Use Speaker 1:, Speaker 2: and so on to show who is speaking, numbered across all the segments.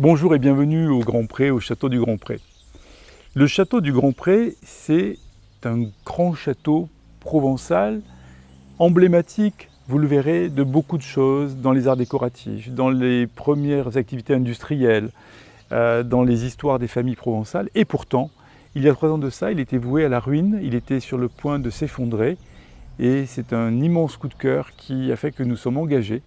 Speaker 1: Bonjour et bienvenue au Grand Pré, au château du Grand Pré. Le château du Grand Pré, c'est un grand château provençal, emblématique, vous le verrez, de beaucoup de choses dans les arts décoratifs, dans les premières activités industrielles, dans les histoires des familles provençales. Et pourtant, il y a 3 ans de ça, il était voué à la ruine, il était sur le point de s'effondrer. Et c'est un immense coup de cœur qui a fait que nous sommes engagés,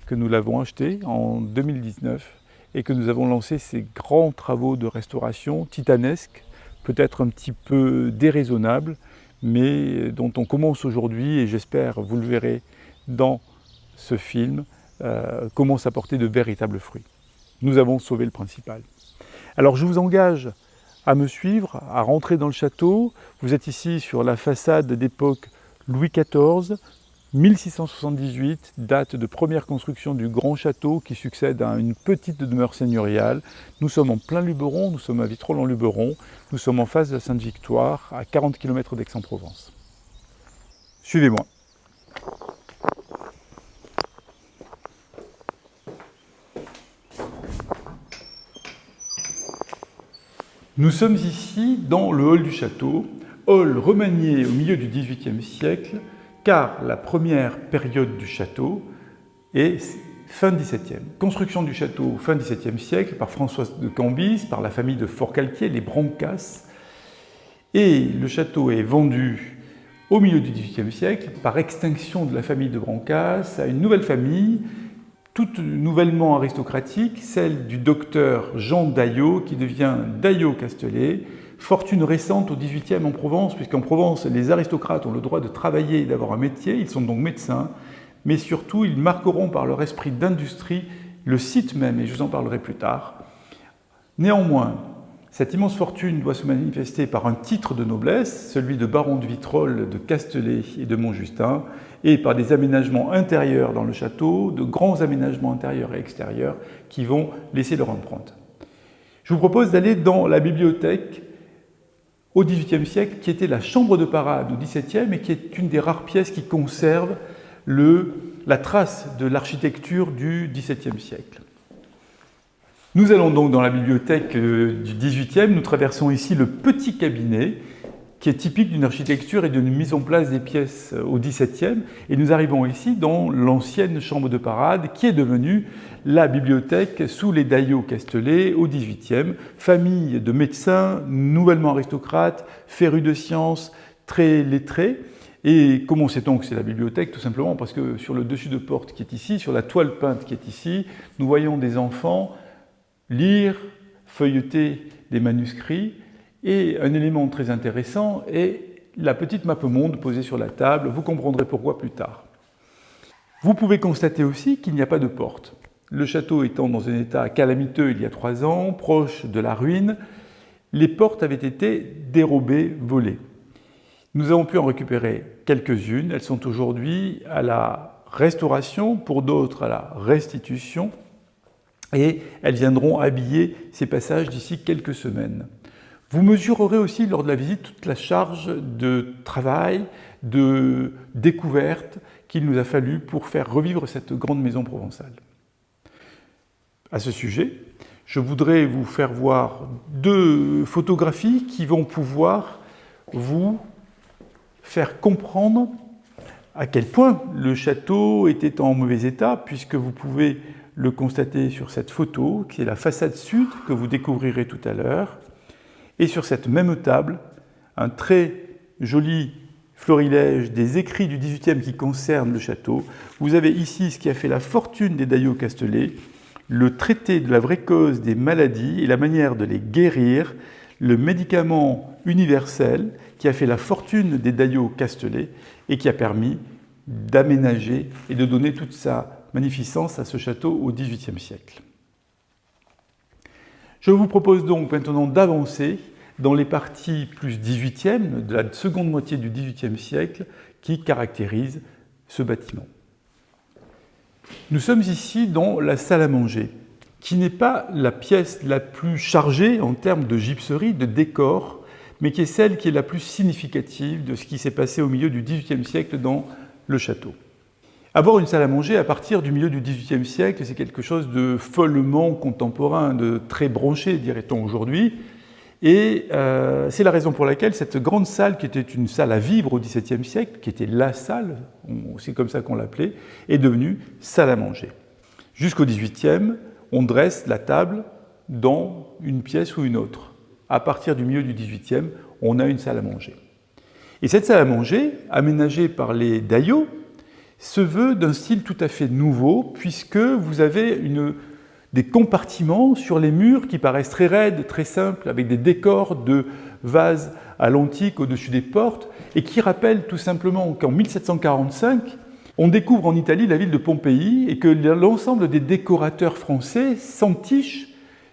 Speaker 1: que nous l'avons acheté en 2019 et que nous avons lancé ces grands travaux de restauration titanesques, peut-être un petit peu déraisonnables, mais dont on commence aujourd'hui et j'espère, vous le verrez dans ce film, commence à porter de véritables fruits. Nous avons sauvé le principal. Alors je vous engage à me suivre, à rentrer dans le château. Vous êtes ici sur la façade d'époque Louis XIV, 1678, date de première construction du grand château qui succède à une petite demeure seigneuriale. Nous sommes en plein Luberon, nous sommes à Vitrolles-en-Luberon, nous sommes en face de la Sainte-Victoire, à 40 km d'Aix-en-Provence. Suivez-moi. Nous sommes ici dans le hall du château, hall remanié au milieu du XVIIIe siècle, car la première période du château est fin XVIIe. Construction du château fin XVIIe siècle par François de Cambis, par la famille de Forcalquier, les Brancas. Et le château est vendu au milieu du XVIIIe siècle par extinction de la famille de Brancas à une nouvelle famille, toute nouvellement aristocratique, celle du docteur Jean Daillot, qui devient Daillot-Castelet, fortune récente au XVIIIe en Provence, puisqu'en Provence, les aristocrates ont le droit de travailler et d'avoir un métier, ils sont donc médecins, mais surtout, ils marqueront par leur esprit d'industrie le site même, et je vous en parlerai plus tard. Néanmoins, cette immense fortune doit se manifester par un titre de noblesse, celui de baron de Vitrolles, de Castelet et de Montjustin, et par des aménagements intérieurs dans le château, de grands aménagements intérieurs et extérieurs qui vont laisser leur empreinte. Je vous propose d'aller dans la bibliothèque au XVIIIe siècle, qui était la chambre de parade au XVIIe et qui est une des rares pièces qui conserve la trace de l'architecture du XVIIe siècle. Nous allons donc dans la bibliothèque du XVIIIe, nous traversons ici le petit cabinet qui est typique d'une architecture et d'une mise en place des pièces au XVIIe, et nous arrivons ici dans l'ancienne chambre de parade qui est devenue la bibliothèque sous les Daillot-Castelet au XVIIIe, famille de médecins, nouvellement aristocrates, férus de sciences, très lettrés. Et comment sait-on que c'est la bibliothèque? Tout simplement parce que sur le dessus de porte qui est ici, sur la toile peinte qui est ici, nous voyons des enfants lire, feuilleter des manuscrits, et un élément très intéressant est la petite mappemonde posée sur la table. Vous comprendrez pourquoi plus tard. Vous pouvez constater aussi qu'il n'y a pas de porte. Le château étant dans un état calamiteux il y a 3 ans, proche de la ruine, les portes avaient été dérobées, volées. Nous avons pu en récupérer quelques-unes. Elles sont aujourd'hui à la restauration, pour d'autres à la restitution, et elles viendront habiller ces passages d'ici quelques semaines. Vous mesurerez aussi lors de la visite toute la charge de travail, de découverte qu'il nous a fallu pour faire revivre cette grande maison provençale. À ce sujet, je voudrais vous faire voir 2 photographies qui vont pouvoir vous faire comprendre à quel point le château était en mauvais état, puisque vous pouvez le constater sur cette photo, qui est la façade sud, que vous découvrirez tout à l'heure. Et sur cette même table, un très joli florilège des écrits du XVIIIe qui concernent le château. Vous avez ici ce qui a fait la fortune des Daillot-Castelet, le traité de la vraie cause des maladies et la manière de les guérir, le médicament universel qui a fait la fortune des Daillot-Castelet et qui a permis d'aménager et de donner toute sa magnificence à ce château au XVIIIe siècle. Je vous propose donc maintenant d'avancer dans les parties plus XVIIIe, de la seconde moitié du XVIIIe siècle, qui caractérisent ce bâtiment. Nous sommes ici dans la salle à manger, qui n'est pas la pièce la plus chargée en termes de gypserie, de décor, mais qui est celle qui est la plus significative de ce qui s'est passé au milieu du XVIIIe siècle dans le château. Avoir une salle à manger à partir du milieu du XVIIIe siècle, c'est quelque chose de follement contemporain, de très branché, dirait-on aujourd'hui. Et c'est la raison pour laquelle cette grande salle, qui était une salle à vivre au XVIIe siècle, qui était la salle, c'est comme ça qu'on l'appelait, est devenue salle à manger. Jusqu'au XVIIIe, on dresse la table dans une pièce ou une autre. À partir du milieu du XVIIIe, on a une salle à manger. Et cette salle à manger, aménagée par les daïos, se veut d'un style tout à fait nouveau, puisque vous avez des compartiments sur les murs qui paraissent très raides, très simples, avec des décors de vases à l'antique au-dessus des portes, et qui rappellent tout simplement qu'en 1745, on découvre en Italie la ville de Pompéi, et que l'ensemble des décorateurs français s'entichent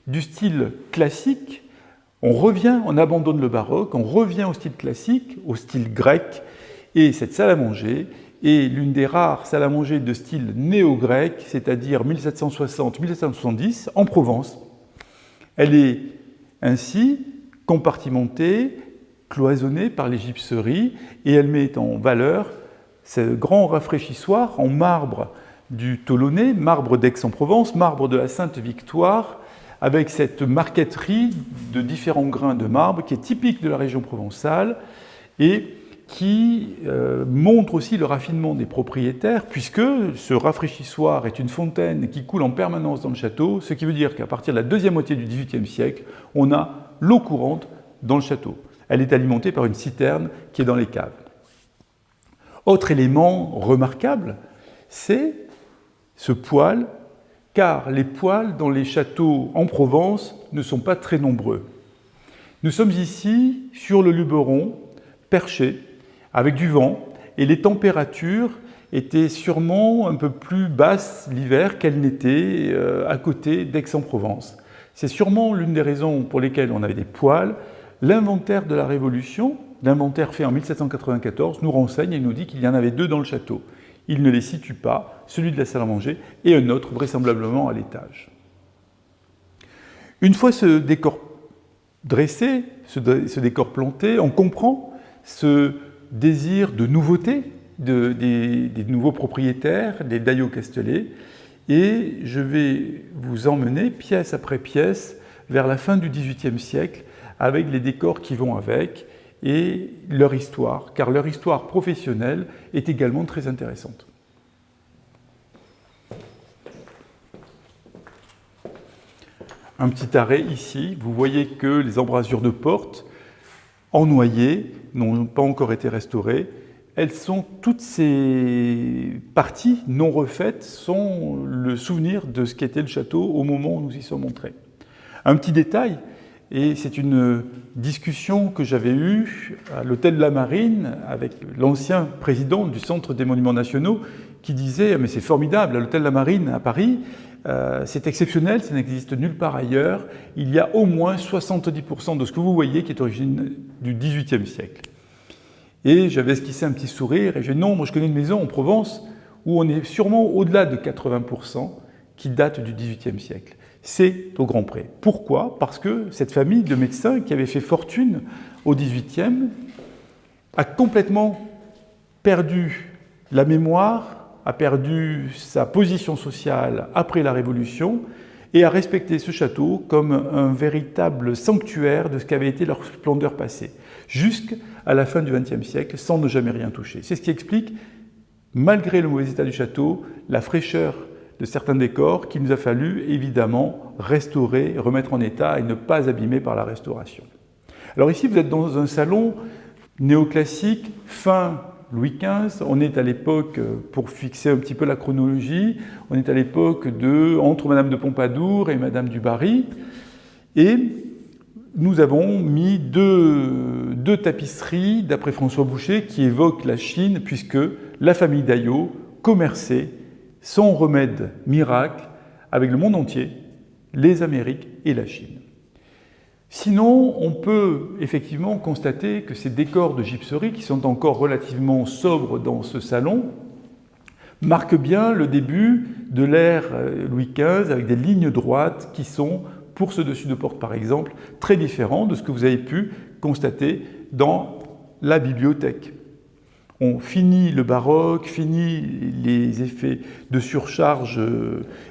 Speaker 1: du style classique. On abandonne le baroque, on revient au style classique, au style grec, et cette salle à manger est l'une des rares salles à manger de style néo-grec, c'est-à-dire 1760-1770, en Provence. Elle est ainsi compartimentée, cloisonnée par les gypseries, et elle met en valeur ce grand rafraîchissoir en marbre du Tolonnais, marbre d'Aix-en-Provence, marbre de la Sainte-Victoire, avec cette marqueterie de différents grains de marbre qui est typique de la région provençale et qui montre aussi le raffinement des propriétaires, puisque ce rafraîchissoir est une fontaine qui coule en permanence dans le château, ce qui veut dire qu'à partir de la deuxième moitié du XVIIIe siècle, on a l'eau courante dans le château. Elle est alimentée par une citerne qui est dans les caves. Autre élément remarquable, c'est ce poêle, car les poêles dans les châteaux en Provence ne sont pas très nombreux. Nous sommes ici sur le Luberon, perché, avec du vent, et les températures étaient sûrement un peu plus basses l'hiver qu'elles n'étaient à côté d'Aix-en-Provence. C'est sûrement l'une des raisons pour lesquelles on avait des poêles. L'inventaire de la Révolution, l'inventaire fait en 1794, nous renseigne et nous dit qu'il y en avait 2 dans le château. Il ne les situe pas, celui de la salle à manger et un autre vraisemblablement à l'étage. Une fois ce décor dressé, ce décor planté, on comprend ce désir de nouveauté des nouveaux propriétaires, des daïos castellés, et je vais vous emmener pièce après pièce vers la fin du XVIIIe siècle avec les décors qui vont avec et leur histoire, car leur histoire professionnelle est également très intéressante. Un petit arrêt ici, vous voyez que les embrasures de porte en noyer n'ont pas encore été restaurées. Toutes ces parties non refaites sont le souvenir de ce qu'était le château au moment où nous y sommes entrés. Un petit détail, et c'est une discussion que j'avais eue à l'hôtel de la Marine avec l'ancien président du Centre des Monuments Nationaux qui disait « Mais c'est formidable, à l'hôtel de la Marine à Paris, c'est exceptionnel, ça n'existe nulle part ailleurs. Il y a au moins 70% de ce que vous voyez qui est origine du XVIIIe siècle. » Et j'avais esquissé un petit sourire et j'ai dit « Non, moi je connais une maison en Provence où on est sûrement au-delà de 80% qui date du XVIIIe siècle. » C'est au Grand Pré. Pourquoi ? Parce que cette famille de médecins qui avait fait fortune au XVIIIe a complètement perdu la mémoire, a perdu sa position sociale après la Révolution et a respecté ce château comme un véritable sanctuaire de ce qu'avait été leur splendeur passée, jusqu'à la fin du XXe siècle, sans ne jamais rien toucher. C'est ce qui explique, malgré le mauvais état du château, la fraîcheur de certains décors qu'il nous a fallu évidemment restaurer, remettre en état et ne pas abîmer par la restauration. Alors ici, vous êtes dans un salon néoclassique, fin Louis XV, on est à l'époque, pour fixer un petit peu la chronologie, on est à l'époque entre Madame de Pompadour et Madame du Barry, et nous avons mis deux tapisseries, d'après François Boucher, qui évoquent la Chine, puisque la famille Daillot commerçait son remède miracle avec le monde entier, les Amériques et la Chine. Sinon, on peut effectivement constater que ces décors de gypserie, qui sont encore relativement sobres dans ce salon, marquent bien le début de l'ère Louis XV, avec des lignes droites qui sont, pour ce dessus de porte par exemple, très différents de ce que vous avez pu constater dans la bibliothèque. On finit le baroque, finit les effets de surcharge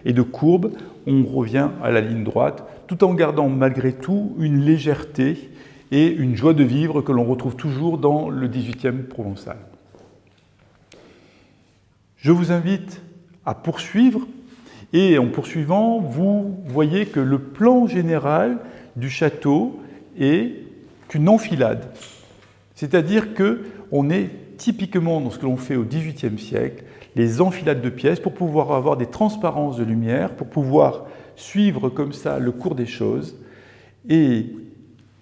Speaker 1: et de courbe, on revient à la ligne droite, tout en gardant malgré tout une légèreté et une joie de vivre que l'on retrouve toujours dans le XVIIIe provençal. Je vous invite à poursuivre, et en poursuivant, vous voyez que le plan général du château est une enfilade. C'est-à-dire qu'on est typiquement dans ce que l'on fait au XVIIIe siècle, les enfilades de pièces pour pouvoir avoir des transparences de lumière, pour pouvoir suivre comme ça le cours des choses. Et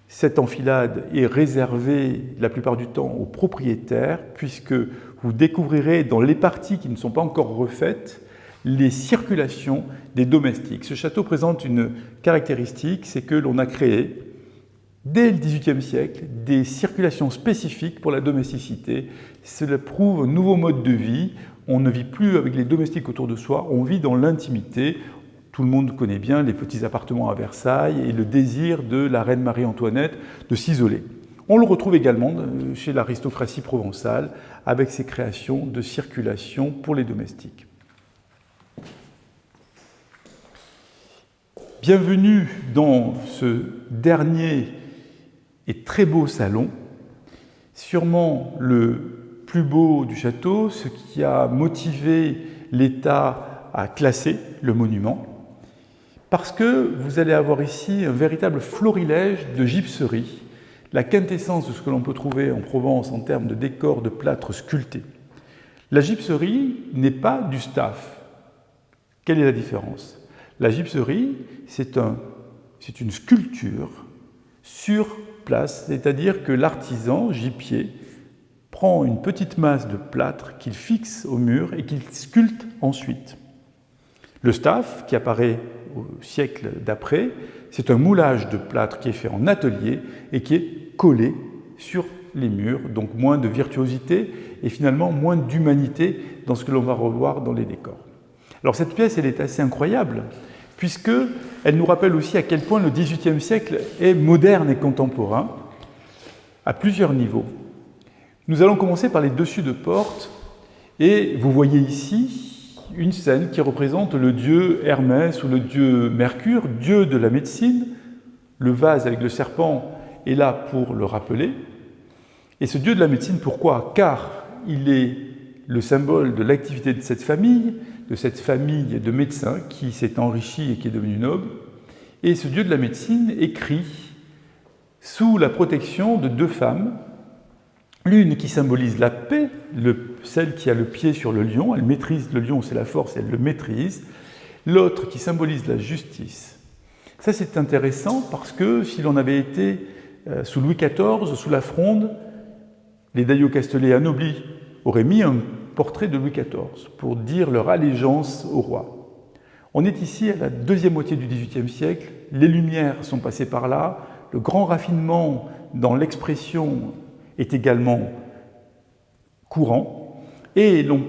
Speaker 1: cette enfilade est réservée la plupart du temps aux propriétaires, puisque vous découvrirez dans les parties qui ne sont pas encore refaites les circulations des domestiques. Ce château présente une caractéristique, c'est que l'on a créé dès le XVIIIe siècle, des circulations spécifiques pour la domesticité. Cela prouve un nouveau mode de vie. On ne vit plus avec les domestiques autour de soi, on vit dans l'intimité. Tout le monde connaît bien les petits appartements à Versailles et le désir de la reine Marie-Antoinette de s'isoler. On le retrouve également chez l'aristocratie provençale avec ses créations de circulation pour les domestiques. Bienvenue dans ce dernier et très beau salon, sûrement le plus beau du château, ce qui a motivé l'État à classer le monument, parce que vous allez avoir ici un véritable florilège de gypseries, la quintessence de ce que l'on peut trouver en Provence en termes de décors de plâtre sculpté. La gypserie n'est pas du staff. Quelle est la différence? La gypserie, c'est une sculpture sur place, c'est-à-dire que l'artisan gyppier prend une petite masse de plâtre qu'il fixe au mur et qu'il sculpte ensuite. Le staff, qui apparaît au siècle d'après, c'est un moulage de plâtre qui est fait en atelier et qui est collé sur les murs, donc moins de virtuosité et finalement moins d'humanité dans ce que l'on va revoir dans les décors. Alors cette pièce, elle est assez incroyable, puisqu'elle nous rappelle aussi à quel point le XVIIIe siècle est moderne et contemporain, à plusieurs niveaux. Nous allons commencer par les dessus de porte, et vous voyez ici une scène qui représente le dieu Hermès ou le dieu Mercure, dieu de la médecine. Le vase avec le serpent est là pour le rappeler. Et ce dieu de la médecine, pourquoi? Car il est le symbole de l'activité de cette famille de médecins qui s'est enrichi et qui est devenu noble. Et ce dieu de la médecine écrit sous la protection de deux femmes, l'une qui symbolise la paix, celle qui a le pied sur le lion, elle maîtrise le lion, c'est la force, elle le maîtrise, l'autre qui symbolise la justice. Ça c'est intéressant parce que si l'on avait été sous Louis XIV, sous la Fronde, les Daillot Castellet anoblis auraient mis un portrait de Louis XIV pour dire leur allégeance au roi. On est ici à la deuxième moitié du XVIIIe siècle, les Lumières sont passées par là, le grand raffinement dans l'expression est également courant, et l'on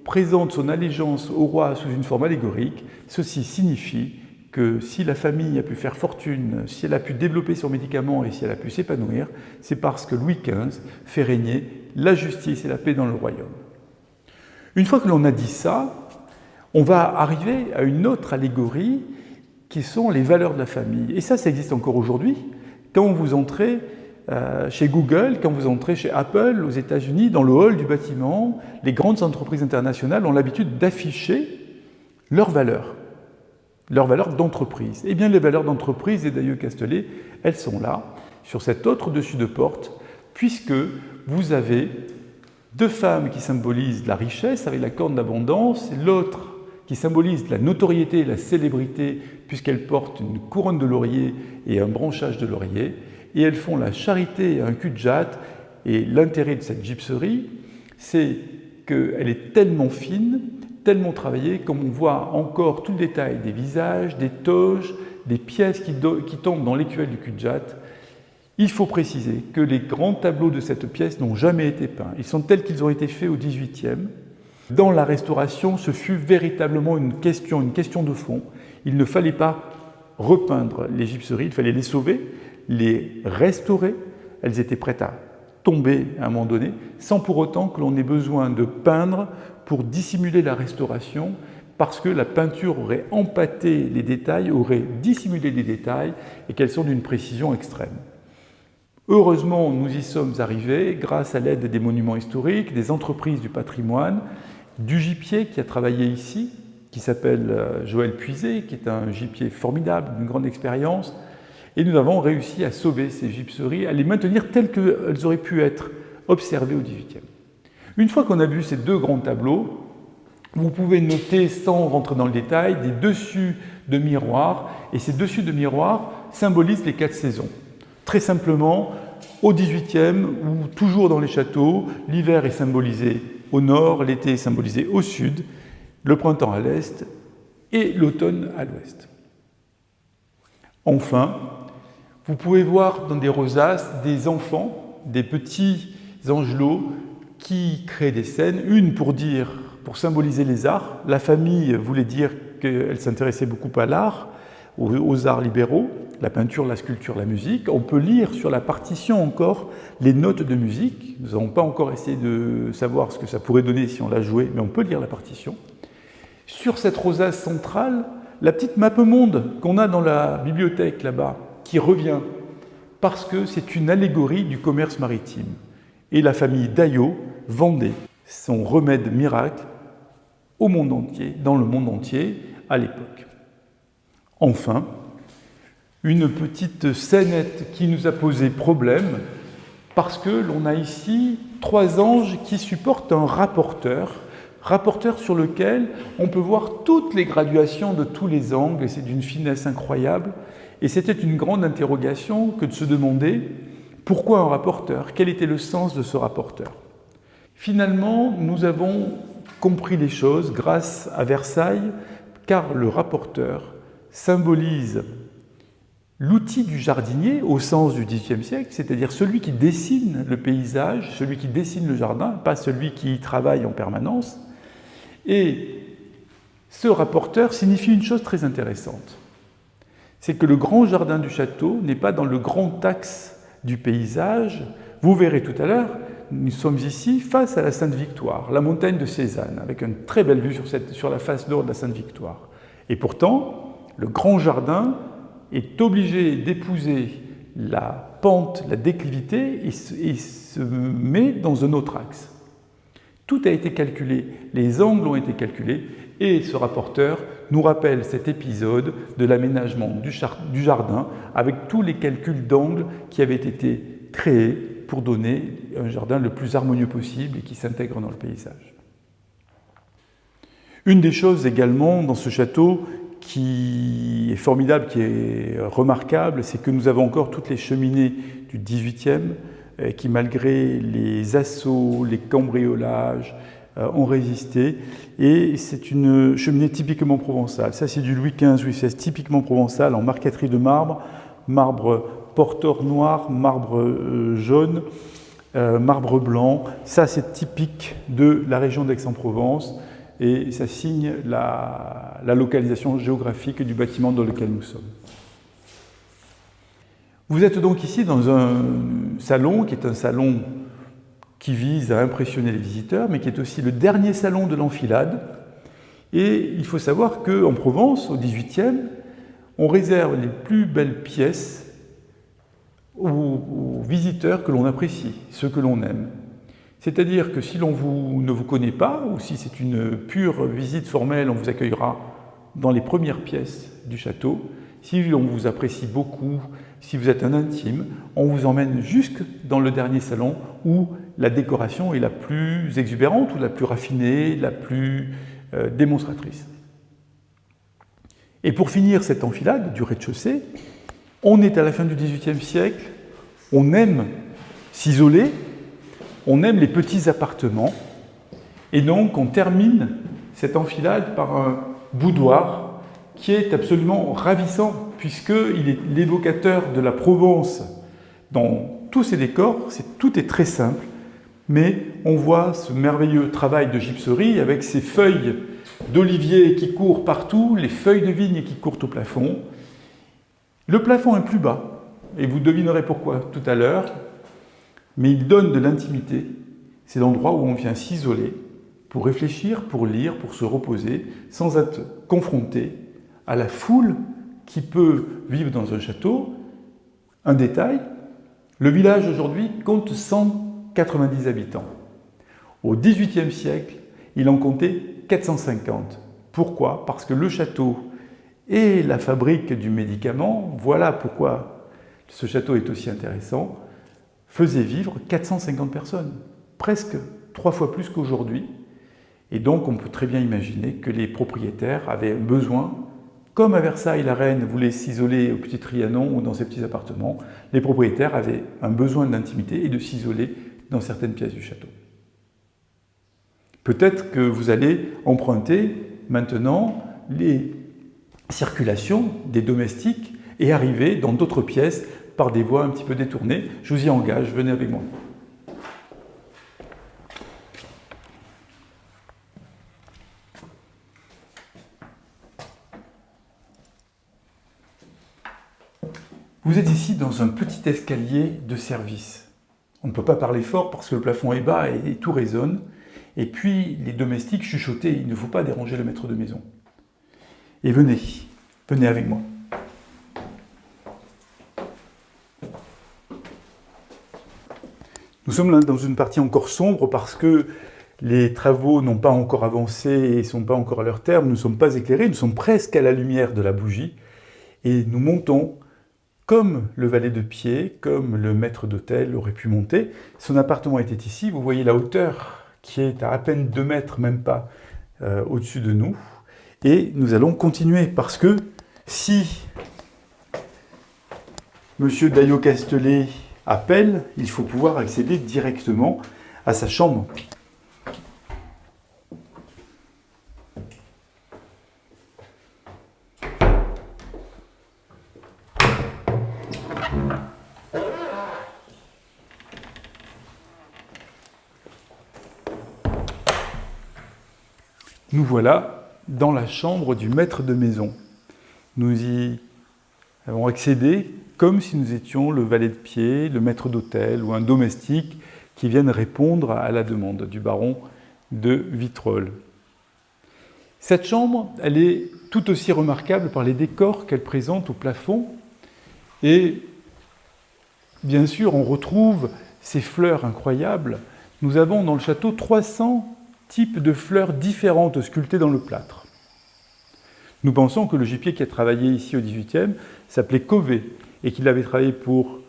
Speaker 1: présente son allégeance au roi sous une forme allégorique. Ceci signifie que si la famille a pu faire fortune, si elle a pu développer son médicament et si elle a pu s'épanouir, c'est parce que Louis XV fait régner la justice et la paix dans le royaume. Une fois que l'on a dit ça, on va arriver à une autre allégorie qui sont les valeurs de la famille. Et ça existe encore aujourd'hui. Quand vous entrez chez Google, quand vous entrez chez Apple aux États-Unis, dans le hall du bâtiment, les grandes entreprises internationales ont l'habitude d'afficher leurs valeurs d'entreprise. Eh bien, les valeurs d'entreprise des Daillot Castellet, elles sont là, sur cet autre dessus de porte, puisque vous avez deux femmes qui symbolisent la richesse avec la corne d'abondance, l'autre qui symbolise la notoriété et la célébrité, puisqu'elles portent une couronne de laurier et un branchage de laurier, et elles font la charité et un cul-de-jatte. Et l'intérêt de cette gypserie, c'est qu'elle est tellement fine, tellement travaillée, comme on voit encore tout le détail des visages, des toges, des pièces qui tombent dans l'écuelle du cul-de-jatte. Il faut préciser que les grands tableaux de cette pièce n'ont jamais été peints. Ils sont tels qu'ils ont été faits au XVIIIe. Dans la restauration, ce fut véritablement une question de fond. Il ne fallait pas repeindre les gypseries, il fallait les sauver, les restaurer. Elles étaient prêtes à tomber à un moment donné, sans pour autant que l'on ait besoin de peindre pour dissimuler la restauration, parce que la peinture aurait empâté les détails, aurait dissimulé les détails, et qu'elles sont d'une précision extrême. Heureusement, nous y sommes arrivés grâce à l'aide des monuments historiques, des entreprises du patrimoine, du gipier qui a travaillé ici, qui s'appelle Joël Puiset, qui est un gipier formidable, d'une grande expérience, et nous avons réussi à sauver ces gypseries, à les maintenir telles qu'elles auraient pu être observées au XVIIIe. Une fois qu'on a vu ces deux grands tableaux, vous pouvez noter, sans rentrer dans le détail, des dessus de miroirs, et ces dessus de miroirs symbolisent les 4 saisons. Très simplement, au XVIIIe, ou toujours dans les châteaux, l'hiver est symbolisé au nord, l'été est symbolisé au sud, le printemps à l'est et l'automne à l'ouest. Enfin, vous pouvez voir dans des rosaces des enfants, des petits angelots qui créent des scènes, une pour symboliser les arts. La famille voulait dire qu'elle s'intéressait beaucoup à l'art, aux arts libéraux, la peinture, la sculpture, la musique. On peut lire sur la partition encore les notes de musique. Nous n'avons pas encore essayé de savoir ce que ça pourrait donner si on la jouait, mais on peut lire la partition. Sur cette rosace centrale, la petite mappemonde qu'on a dans la bibliothèque là-bas, qui revient, parce que c'est une allégorie du commerce maritime. Et la famille Daillot vendait son remède miracle au monde entier, dans le monde entier, à l'époque. Enfin, une petite scénette qui nous a posé problème, parce que l'on a ici 3 anges qui supportent un rapporteur sur lequel on peut voir toutes les graduations de tous les angles, et c'est d'une finesse incroyable. Et c'était une grande interrogation que de se demander pourquoi un rapporteur, quel était le sens de ce rapporteur. Finalement, nous avons compris les choses grâce à Versailles, car le rapporteur symbolise l'outil du jardinier au sens du XVIIIe siècle, c'est-à-dire celui qui dessine le paysage, celui qui dessine le jardin, pas celui qui y travaille en permanence. Et ce rapporteur signifie une chose très intéressante. C'est que le grand jardin du château n'est pas dans le grand axe du paysage. Vous verrez tout à l'heure, nous sommes ici face à la Sainte-Victoire, la montagne de Cézanne, avec une très belle vue sur la face nord de la Sainte-Victoire. Et pourtant, le grand jardin est obligé d'épouser la pente, la déclivité, et se met dans un autre axe. Tout a été calculé, les angles ont été calculés, et ce rapporteur nous rappelle cet épisode de l'aménagement du jardin avec tous les calculs d'angles qui avaient été créés pour donner un jardin le plus harmonieux possible et qui s'intègre dans le paysage. Une des choses également dans ce château qui est formidable, qui est remarquable, c'est que nous avons encore toutes les cheminées du XVIIIe qui, malgré les assauts, les cambriolages, ont résisté. Et c'est une cheminée typiquement provençale. Ça, c'est du Louis XV, Louis XVI, typiquement provençal, en marqueterie de marbre, marbre porteur noir, marbre jaune, marbre blanc. Ça, c'est typique de la région d'Aix-en-Provence. Et ça signe la localisation géographique du bâtiment dans lequel nous sommes. Vous êtes donc ici dans un salon qui est un salon qui vise à impressionner les visiteurs, mais qui est aussi le dernier salon de l'enfilade. Et il faut savoir qu'en Provence, au XVIIIe, on réserve les plus belles pièces aux visiteurs que l'on apprécie, ceux que l'on aime. C'est-à-dire que si l'on ne vous connaît pas, ou si c'est une pure visite formelle, on vous accueillera dans les premières pièces du château. Si on vous apprécie beaucoup, si vous êtes un intime, on vous emmène jusque dans le dernier salon où la décoration est la plus exubérante, ou la plus raffinée, la plus démonstratrice. Et pour finir cette enfilade du rez-de-chaussée, on est à la fin du XVIIIe siècle, on aime s'isoler, on aime les petits appartements, et donc on termine cette enfilade par un boudoir qui est absolument ravissant, puisqu'il est l'évocateur de la Provence dans tous ses décors. Tout est très simple, mais on voit ce merveilleux travail de gypserie avec ces feuilles d'olivier qui courent partout, les feuilles de vigne qui courent au plafond. Le plafond est plus bas, et vous devinerez pourquoi tout à l'heure. mais il donne de l'intimité. C'est l'endroit où on vient s'isoler pour réfléchir, pour lire, pour se reposer, sans être confronté à la foule qui peut vivre dans un château. Un détail, le village aujourd'hui compte 190 habitants. Au XVIIIe siècle, il en comptait 450. Pourquoi? Parce que le château et la fabrique du médicament, voilà pourquoi ce château est aussi intéressant, faisaient vivre 450 personnes, presque 3 fois plus qu'aujourd'hui. Et donc on peut très bien imaginer que les propriétaires avaient besoin, comme à Versailles, la reine voulait s'isoler au Petit Trianon ou dans ses petits appartements, les propriétaires avaient un besoin d'intimité et de s'isoler dans certaines pièces du château. Peut-être que vous allez emprunter maintenant les circulations des domestiques et arriver dans d'autres pièces par des voies un petit peu détournées. Je vous y engage, venez avec moi. Vous êtes ici dans un petit escalier de service. On ne peut pas parler fort parce que le plafond est bas et tout résonne. Et puis les domestiques chuchotaient, il ne faut pas déranger le maître de maison. Et venez avec moi. Nous sommes là dans une partie encore sombre parce que les travaux n'ont pas encore avancé et ne sont pas encore à leur terme, nous ne sommes pas éclairés, nous sommes presque à la lumière de la bougie et nous montons comme le valet de pied, comme le maître d'hôtel aurait pu monter. Son appartement était ici, vous voyez la hauteur qui est à peine 2 mètres, même pas, au-dessus de nous. Et nous allons continuer parce que si M. Daillot Castelet appelle, il faut pouvoir accéder directement à sa chambre. Nous voilà dans la chambre du maître de maison. Nous y avons accédé comme si nous étions le valet de pied, le maître d'hôtel ou un domestique qui viennent répondre à la demande du baron de Vitrolles. Cette chambre, elle est tout aussi remarquable par les décors qu'elle présente au plafond. Et bien sûr, on retrouve ces fleurs incroyables. Nous avons dans le château 300 types de fleurs différentes sculptées dans le plâtre. Nous pensons que le gibier qui a travaillé ici au XVIIIe s'appelait Cauvet et qu'il avait travaillé pour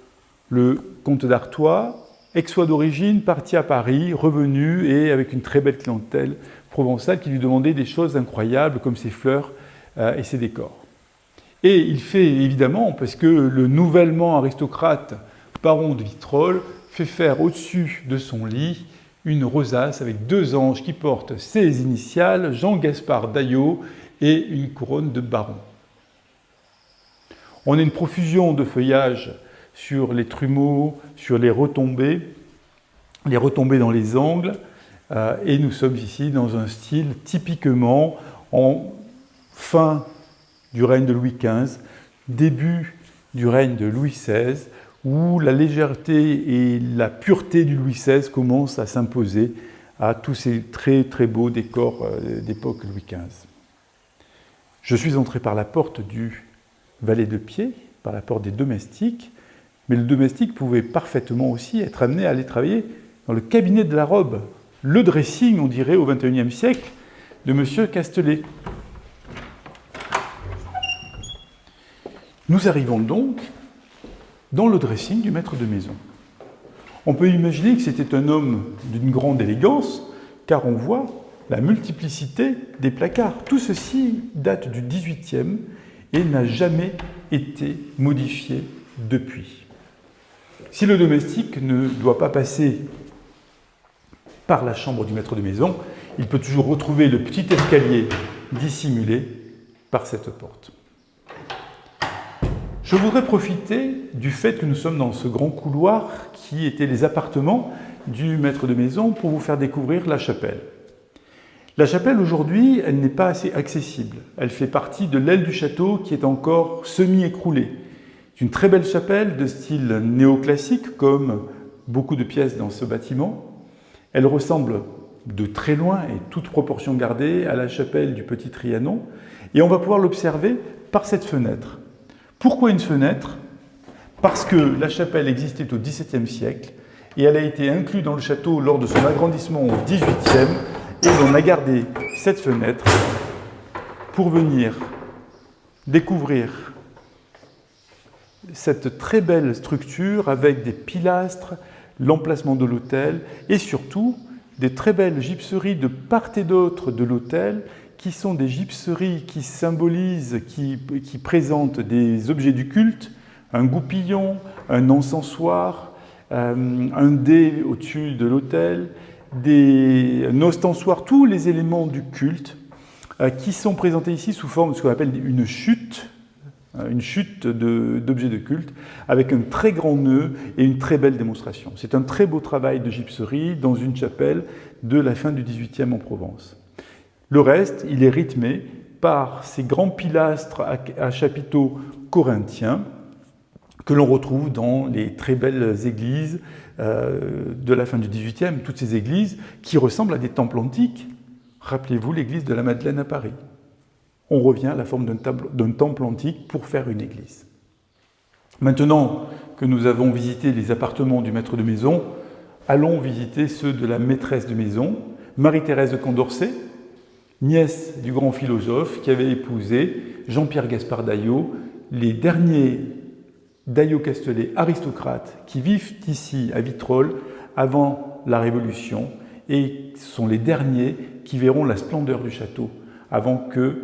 Speaker 1: le comte d'Artois, aixois d'origine, parti à Paris, revenu et avec une très belle clientèle provençale qui lui demandait des choses incroyables comme ses fleurs et ses décors. Et il fait évidemment, parce que le nouvellement aristocrate baron de Vitrolles fait faire au-dessus de son lit une rosace avec 2 anges qui portent ses initiales, Jean-Gaspard Daillot, et une couronne de baron. On a une profusion de feuillages sur les trumeaux, sur les retombées dans les angles, et nous sommes ici dans un style typiquement en fin du règne de Louis XV, début du règne de Louis XVI, où la légèreté et la pureté du Louis XVI commencent à s'imposer à tous ces très très beaux décors d'époque Louis XV. Je suis entré par la porte du valet de pied, par la porte des domestiques, mais le domestique pouvait parfaitement aussi être amené à aller travailler dans le cabinet de la robe, le dressing, on dirait, au XXIe siècle, de M. Castelet. Nous arrivons donc dans le dressing du maître de maison. On peut imaginer que c'était un homme d'une grande élégance, car on voit la multiplicité des placards. Tout ceci date du XVIIIe et n'a jamais été modifié depuis. Si le domestique ne doit pas passer par la chambre du maître de maison, il peut toujours retrouver le petit escalier dissimulé par cette porte. Je voudrais profiter du fait que nous sommes dans ce grand couloir qui était les appartements du maître de maison pour vous faire découvrir la chapelle. La chapelle aujourd'hui, elle n'est pas assez accessible. Elle fait partie de l'aile du château qui est encore semi-écroulée. C'est une très belle chapelle de style néoclassique comme beaucoup de pièces dans ce bâtiment. Elle ressemble de très loin, et toute proportion gardée, à la chapelle du Petit Trianon. Et on va pouvoir l'observer par cette fenêtre. Pourquoi une fenêtre? Parce que la chapelle existait au XVIIe siècle et elle a été incluse dans le château lors de son agrandissement au XVIIIe, et on a gardé cette fenêtre pour venir découvrir cette très belle structure avec des pilastres, l'emplacement de l'autel et surtout des très belles gypseries de part et d'autre de l'autel qui sont des gypseries qui symbolisent, qui présentent des objets du culte, un goupillon, un encensoir, un dé au-dessus de l'autel, un ostensoir, tous les éléments du culte qui sont présentés ici sous forme de ce qu'on appelle une chute d'objets de culte, avec un très grand nœud et une très belle démonstration. C'est un très beau travail de gypserie dans une chapelle de la fin du XVIIIe en Provence. Le reste, il est rythmé par ces grands pilastres à chapiteaux corinthiens que l'on retrouve dans les très belles églises de la fin du XVIIIe, toutes ces églises qui ressemblent à des temples antiques. Rappelez-vous l'église de la Madeleine à Paris. On revient à la forme d'un temple antique pour faire une église. Maintenant que nous avons visité les appartements du maître de maison, allons visiter ceux de la maîtresse de maison, Marie-Thérèse de Condorcet, nièce du grand philosophe qui avait épousé Jean-Pierre Gaspard Daillot, les derniers Daillot-Castelet aristocrates qui vivent ici à Vitrolles avant la Révolution, et ce sont les derniers qui verront la splendeur du château avant que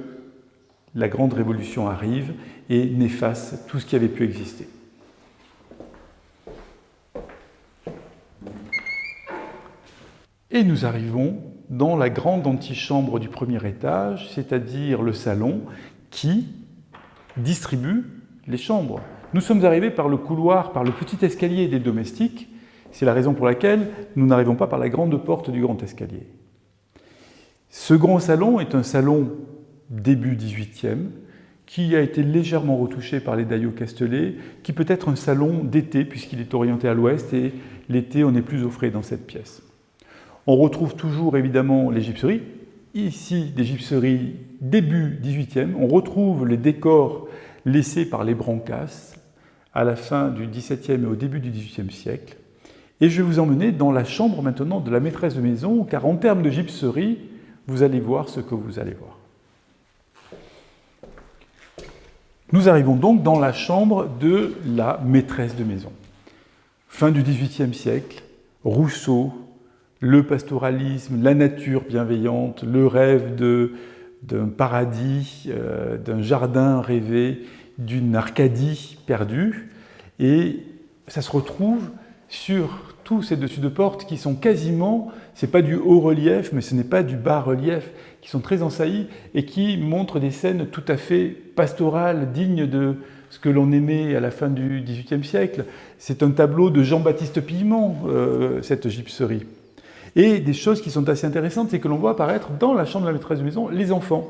Speaker 1: la grande révolution arrive et n'efface tout ce qui avait pu exister. Et nous arrivons dans la grande antichambre du premier étage, c'est-à-dire le salon qui distribue les chambres. Nous sommes arrivés par le couloir, par le petit escalier des domestiques. C'est la raison pour laquelle nous n'arrivons pas par la grande porte du grand escalier. Ce grand salon est un salon début XVIIIe, qui a été légèrement retouché par les Daillot-Castelet, qui peut être un salon d'été, puisqu'il est orienté à l'ouest, et l'été, on est plus au frais dans cette pièce. On retrouve toujours, évidemment, les gypseries. Ici, des gypseries début XVIIIe. On retrouve les décors laissés par les Brancas à la fin du XVIIe et au début du XVIIIe siècle. Et je vais vous emmener dans la chambre maintenant de la maîtresse de maison, car en termes de gypserie, vous allez voir ce que vous allez voir. Nous arrivons donc dans la chambre de la maîtresse de maison. Fin du XVIIIe siècle, Rousseau, le pastoralisme, la nature bienveillante, le rêve d'un paradis, d'un jardin rêvé, d'une Arcadie perdue. Et ça se retrouve sur tous ces dessus de porte qui sont quasiment, c'est pas du haut relief, mais ce n'est pas du bas relief, qui sont très ensaillis et qui montrent des scènes tout à fait pastorales, dignes de ce que l'on aimait à la fin du XVIIIe siècle. C'est un tableau de Jean-Baptiste Pillemont, cette gypserie. Et des choses qui sont assez intéressantes, c'est que l'on voit apparaître dans la chambre de la maîtresse de maison les enfants.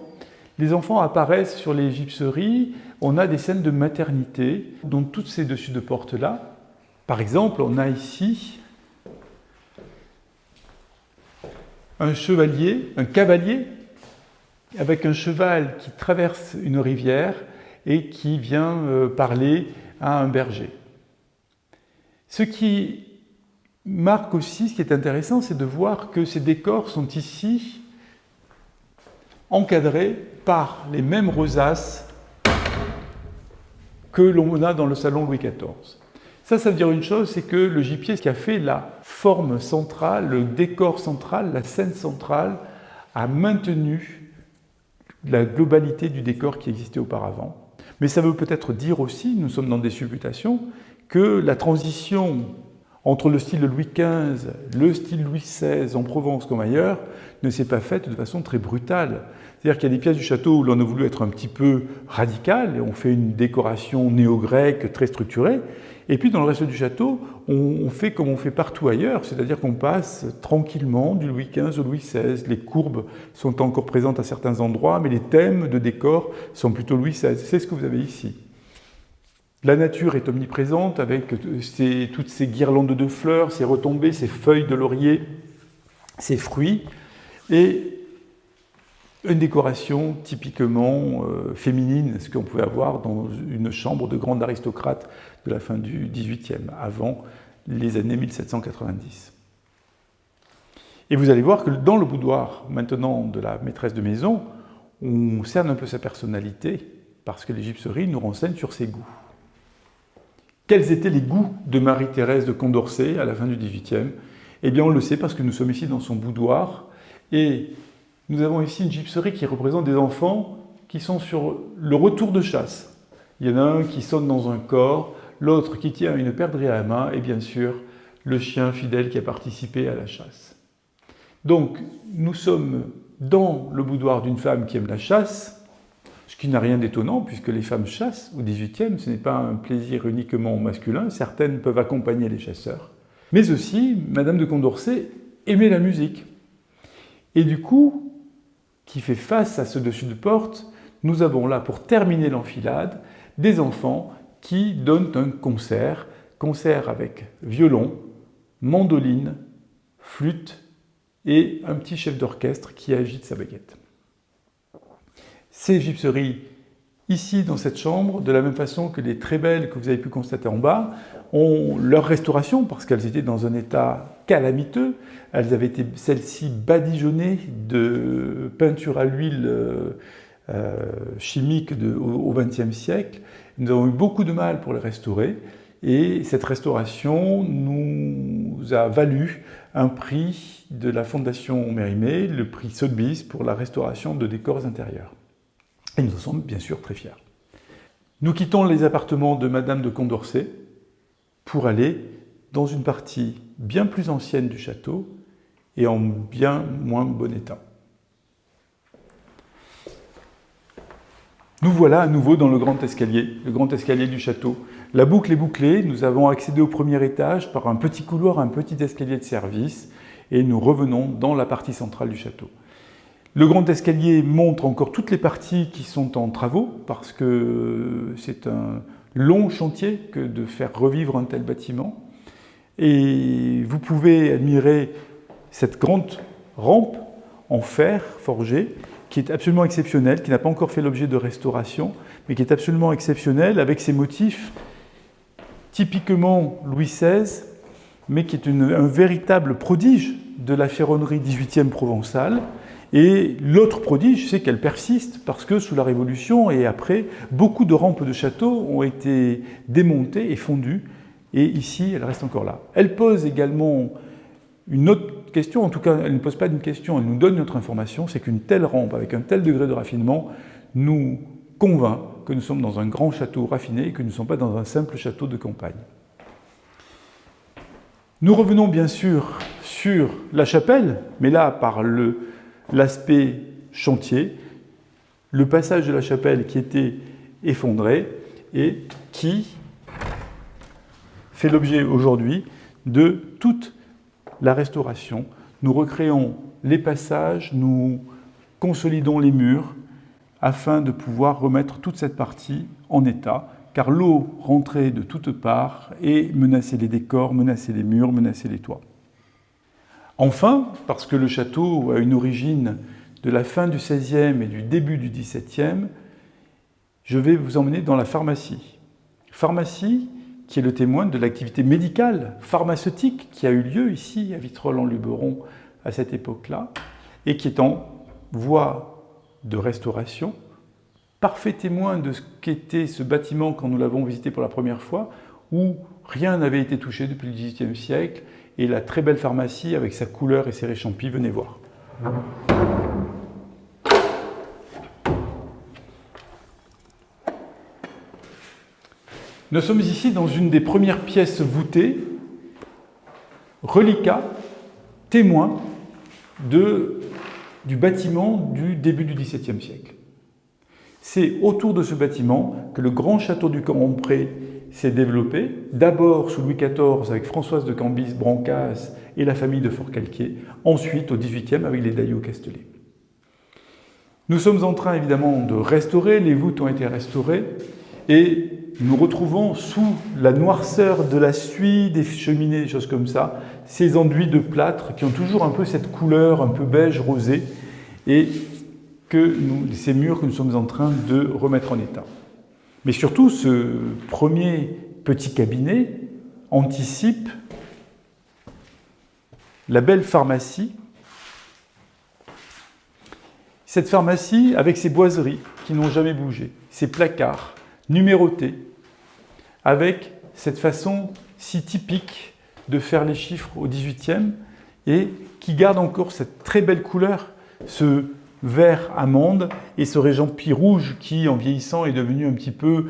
Speaker 1: Les enfants apparaissent sur les gypseries, on a des scènes de maternité, dans toutes ces dessus de porte-là. Par exemple, on a ici un chevalier, un cavalier, avec un cheval qui traverse une rivière et qui vient parler à un berger. Ce qui marque aussi, ce qui est intéressant, c'est de voir que ces décors sont ici encadrés par les mêmes rosaces que l'on a dans le salon Louis XIV. Ça veut dire une chose, c'est que le gypier, ce qui a fait la forme centrale, le décor central, la scène centrale, a maintenu la globalité du décor qui existait auparavant. Mais ça veut peut-être dire aussi, nous sommes dans des supputations, que la transition entre le style de Louis XV, le style Louis XVI en Provence comme ailleurs, ne s'est pas faite de façon très brutale. C'est-à-dire qu'il y a des pièces du château où l'on a voulu être un petit peu radical, et on fait une décoration néo-grecque très structurée, et puis dans le reste du château, on fait comme on fait partout ailleurs, c'est-à-dire qu'on passe tranquillement du Louis XV au Louis XVI. Les courbes sont encore présentes à certains endroits, mais les thèmes de décor sont plutôt Louis XVI. C'est ce que vous avez ici. La nature est omniprésente avec toutes ces guirlandes de fleurs, ces retombées, ces feuilles de laurier, ces fruits, et une décoration typiquement féminine, ce qu'on pouvait avoir dans une chambre de grande aristocrate de la fin du XVIIIe, avant les années 1790. Et vous allez voir que dans le boudoir, maintenant, de la maîtresse de maison, on cerne un peu sa personnalité, parce que les gypseries nous renseignent sur ses goûts. Quels étaient les goûts de Marie-Thérèse de Condorcet à la fin du XVIIIe? Eh bien, on le sait parce que nous sommes ici dans son boudoir, et nous avons ici une gypserie qui représente des enfants qui sont sur le retour de chasse. Il y en a un qui sonne dans un corps, l'autre qui tient une perdrix à la main, et bien sûr, le chien fidèle qui a participé à la chasse. Donc, nous sommes dans le boudoir d'une femme qui aime la chasse, ce qui n'a rien d'étonnant, puisque les femmes chassent au XVIIIe, ce n'est pas un plaisir uniquement masculin, certaines peuvent accompagner les chasseurs. Mais aussi, Madame de Condorcet aimait la musique. Et du coup, qui fait face à ce dessus de porte, nous avons là, pour terminer l'enfilade, des enfants qui donnent un concert avec violon, mandoline, flûte et un petit chef d'orchestre qui agite sa baguette. Ces gypseries, ici dans cette chambre, de la même façon que les très belles que vous avez pu constater en bas, ont leur restauration parce qu'elles étaient dans un état calamiteux. Elles avaient été, celles-ci, badigeonnées de peinture à l'huile chimique au XXe siècle. Nous avons eu beaucoup de mal pour les restaurer et cette restauration nous a valu un prix de la Fondation Mérimée, le prix Sotheby's pour la restauration de décors intérieurs. Et nous en sommes bien sûr très fiers. Nous quittons les appartements de Madame de Condorcet pour aller dans une partie bien plus ancienne du château et en bien moins bon état. Nous voilà à nouveau dans le grand escalier du château. La boucle est bouclée, nous avons accédé au premier étage par un petit couloir, un petit escalier de service, et nous revenons dans la partie centrale du château. Le grand escalier montre encore toutes les parties qui sont en travaux, parce que c'est un long chantier que de faire revivre un tel bâtiment. Et vous pouvez admirer cette grande rampe en fer forgé, qui est absolument exceptionnelle, qui n'a pas encore fait l'objet de restauration, mais qui est absolument exceptionnelle, avec ses motifs typiquement Louis XVI, mais qui est un véritable prodige de la ferronnerie 18e provençale. Et l'autre prodige, c'est qu'elle persiste, parce que sous la Révolution et après, beaucoup de rampes de châteaux ont été démontées et fondues, et ici, elle reste encore là. Elle pose également une autre question, en tout cas, elle ne pose pas une question, elle nous donne notre information, c'est qu'une telle rampe, avec un tel degré de raffinement, nous convainc que nous sommes dans un grand château raffiné et que nous ne sommes pas dans un simple château de campagne. Nous revenons bien sûr sur la chapelle, mais là, par l'aspect chantier, le passage de la chapelle qui était effondré et qui fait l'objet aujourd'hui de toute la restauration. Nous recréons les passages, nous consolidons les murs afin de pouvoir remettre toute cette partie en état, car l'eau rentrait de toutes parts et menaçait les décors, menaçait les murs, menaçait les toits. Enfin, parce que le château a une origine de la fin du XVIe et du début du XVIIe, je vais vous emmener dans la pharmacie. Pharmacie qui est le témoin de l'activité médicale, pharmaceutique, qui a eu lieu ici, à Vitrolles-en-Luberon, à cette époque-là, et qui est en voie de restauration, parfait témoin de ce qu'était ce bâtiment quand nous l'avons visité pour la première fois, où rien n'avait été touché depuis le XVIIIe siècle, et la très belle pharmacie, avec sa couleur et ses réchampis, venez voir. Nous sommes ici dans une des premières pièces voûtées, reliquat, témoin du bâtiment du début du XVIIe siècle. C'est autour de ce bâtiment que le grand château du Camp-en-Pré s'est développé, d'abord sous Louis XIV avec Françoise de Cambis-Brancas et la famille de Forcalquier, ensuite au XVIIIe avec les Daillot-Castellet. Nous sommes en train évidemment de restaurer, les voûtes ont été restaurées, et nous retrouvons sous la noirceur de la suie, des cheminées, des choses comme ça, ces enduits de plâtre qui ont toujours un peu cette couleur un peu beige rosé et ces murs que nous sommes en train de remettre en état. Mais surtout, ce premier petit cabinet anticipe la belle pharmacie. Cette pharmacie avec ses boiseries qui n'ont jamais bougé, ses placards numérotés, avec cette façon si typique de faire les chiffres au XVIIIe et qui garde encore cette très belle couleur, ce vert amande et ce régempie rouge qui, en vieillissant, est devenu un petit peu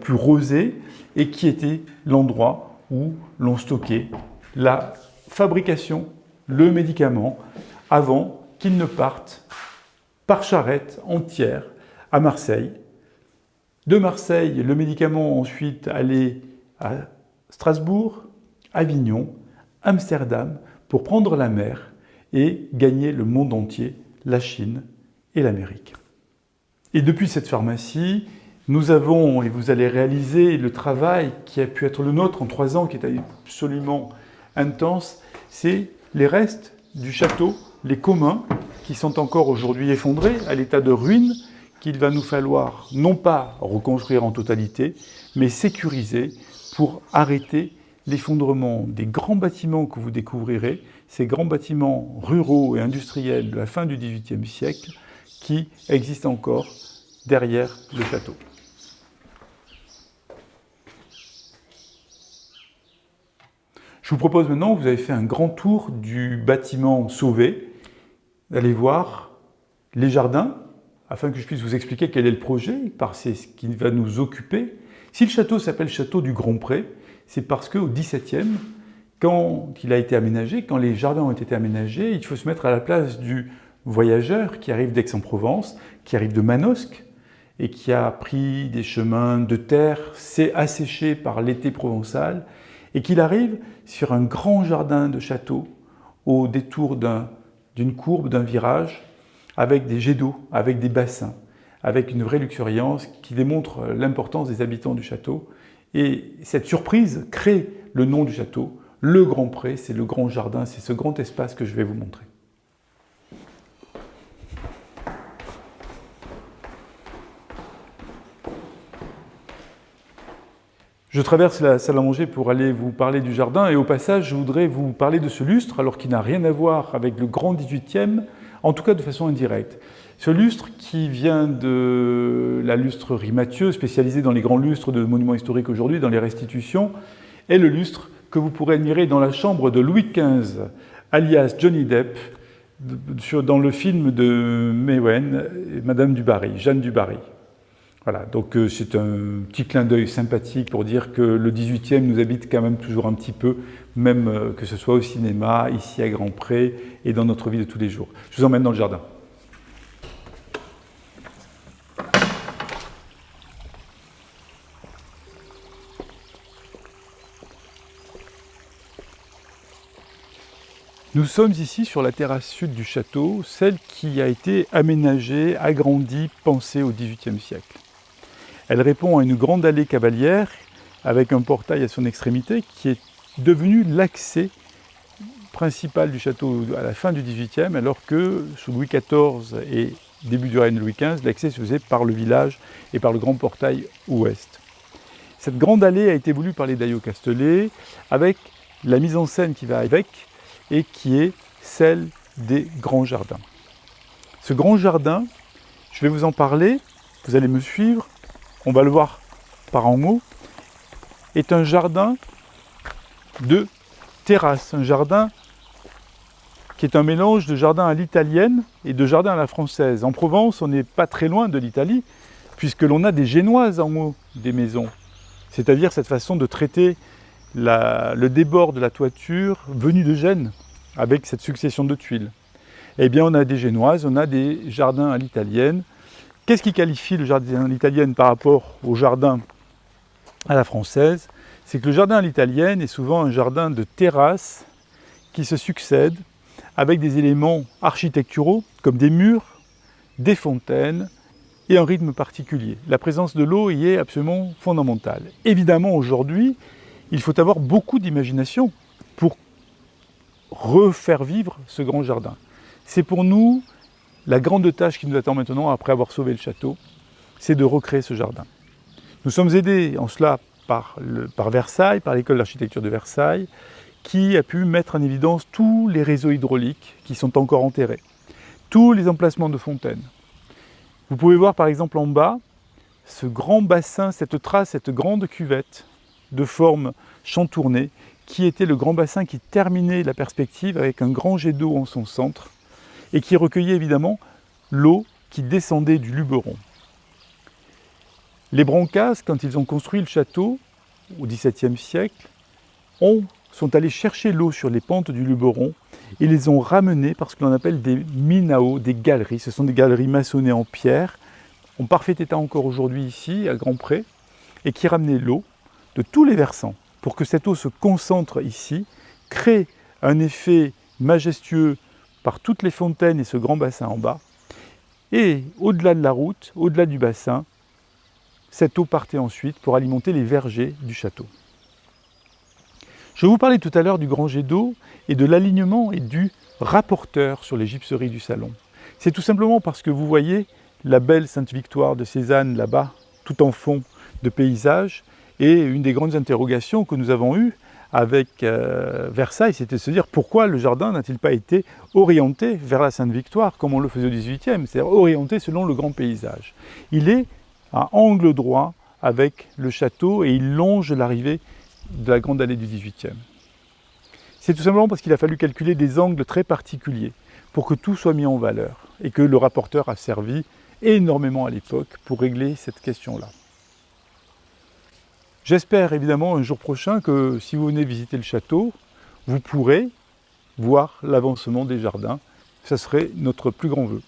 Speaker 1: plus rosé et qui était l'endroit où l'on stockait la fabrication, le médicament, avant qu'il ne parte par charrette entière à Marseille. De Marseille, le médicament ensuite allait à Strasbourg, Avignon, Amsterdam, pour prendre la mer et gagner le monde entier, la Chine et l'Amérique. Et depuis cette pharmacie, nous avons, et vous allez réaliser le travail qui a pu être le nôtre en 3 ans, qui est absolument intense, c'est les restes du château, les communs, qui sont encore aujourd'hui effondrés, à l'état de ruine, qu'il va nous falloir non pas reconstruire en totalité, mais sécuriser pour arrêter l'effondrement des grands bâtiments que vous découvrirez, ces grands bâtiments ruraux et industriels de la fin du XVIIIe siècle qui existent encore derrière le château. Je vous propose maintenant, vous avez fait un grand tour du bâtiment sauvé, d'aller voir les jardins, afin que je puisse vous expliquer quel est le projet, parce que c'est ce qui va nous occuper. Si le château s'appelle château du Grand Pré, c'est parce qu'au XVIIe, quand il a été aménagé, quand les jardins ont été aménagés, il faut se mettre à la place du voyageur qui arrive d'Aix-en-Provence, qui arrive de Manosque, et qui a pris des chemins de terre, s'est asséché par l'été provençal, et qu'il arrive sur un grand jardin de château, au détour d'une courbe, d'un virage, avec des jets d'eau, avec des bassins, avec une vraie luxuriance qui démontre l'importance des habitants du château. Et cette surprise crée le nom du château. Le Grand Pré, c'est le grand jardin, c'est ce grand espace que je vais vous montrer. Je traverse la salle à manger pour aller vous parler du jardin et au passage, je voudrais vous parler de ce lustre, alors qu'il n'a rien à voir avec le grand 18e, en tout cas de façon indirecte. Ce lustre qui vient de la lustrerie Mathieu, spécialisée dans les grands lustres de monuments historiques aujourd'hui, dans les restitutions, est le lustre que vous pourrez admirer dans la chambre de Louis XV, alias Johnny Depp, dans le film de Mewen, Madame du Barry, Jeanne du Barry. Voilà, donc c'est un petit clin d'œil sympathique pour dire que le 18e nous habite quand même toujours un petit peu, même que ce soit au cinéma, ici à Grand Pré et dans notre vie de tous les jours. Je vous emmène dans le jardin. Nous sommes ici sur la terrasse sud du château, celle qui a été aménagée, agrandie, pensée au XVIIIe siècle. Elle répond à une grande allée cavalière avec un portail à son extrémité qui est devenu l'accès principal du château à la fin du XVIIIe, alors que sous Louis XIV et début du règne de Louis XV, l'accès se faisait par le village et par le grand portail ouest. Cette grande allée a été voulue par les Daillot Castelet avec la mise en scène qui va avec et qui est celle des grands jardins. Ce grand jardin, je vais vous en parler, vous allez me suivre, on va le voir par en haut, est un jardin de terrasse, un jardin qui est un mélange de jardin à l'italienne et de jardin à la française. En Provence, on n'est pas très loin de l'Italie, puisque l'on a des génoises en haut des maisons, c'est-à-dire cette façon de traiter le débord de la toiture venu de Gênes, avec cette succession de tuiles. Eh bien, on a des génoises, on a des jardins à l'italienne. Qu'est-ce qui qualifie le jardin à l'italienne par rapport au jardin à la française? C'est que le jardin à l'italienne est souvent un jardin de terrasse qui se succède avec des éléments architecturaux comme des murs, des fontaines et un rythme particulier. La présence de l'eau y est absolument fondamentale. Évidemment, aujourd'hui, il faut avoir beaucoup d'imagination pour refaire vivre ce grand jardin. C'est pour nous la grande tâche qui nous attend maintenant, après avoir sauvé le château, c'est de recréer ce jardin. Nous sommes aidés en cela par Versailles, par l'école d'architecture de Versailles, qui a pu mettre en évidence tous les réseaux hydrauliques qui sont encore enterrés, tous les emplacements de fontaines. Vous pouvez voir par exemple en bas, ce grand bassin, cette trace, cette grande cuvette de forme chantournée, qui était le grand bassin qui terminait la perspective avec un grand jet d'eau en son centre, et qui recueillait évidemment l'eau qui descendait du Luberon. Les Brancas, quand ils ont construit le château, au XVIIe siècle, sont allés chercher l'eau sur les pentes du Luberon et les ont ramenés par ce que l'on appelle des minaos, des galeries. Ce sont des galeries maçonnées en pierre, en parfait état encore aujourd'hui ici, à Grand-Pré, et qui ramenaient l'eau de tous les versants pour que cette eau se concentre ici, crée un effet majestueux par toutes les fontaines et ce grand bassin en bas. Et au-delà de la route, au-delà du bassin, cette eau partait ensuite pour alimenter les vergers du château. Je vous parlais tout à l'heure du grand jet d'eau et de l'alignement et du rapporteur sur les gypseries du salon. C'est tout simplement parce que vous voyez la belle Sainte-Victoire de Cézanne là-bas, tout en fond de paysage, et une des grandes interrogations que nous avons eues avec Versailles, c'était de se dire pourquoi le jardin n'a-t-il pas été orienté vers la Sainte-Victoire, comme on le faisait au XVIIIe, c'est-à-dire orienté selon le grand paysage. Il est à angle droit avec le château et il longe l'arrivée de la grande allée du XVIIIe. C'est tout simplement parce qu'il a fallu calculer des angles très particuliers pour que tout soit mis en valeur et que le rapporteur a servi énormément à l'époque pour régler cette question-là. J'espère évidemment un jour prochain que si vous venez visiter le château, vous pourrez voir l'avancement des jardins. Ce serait notre plus grand vœu.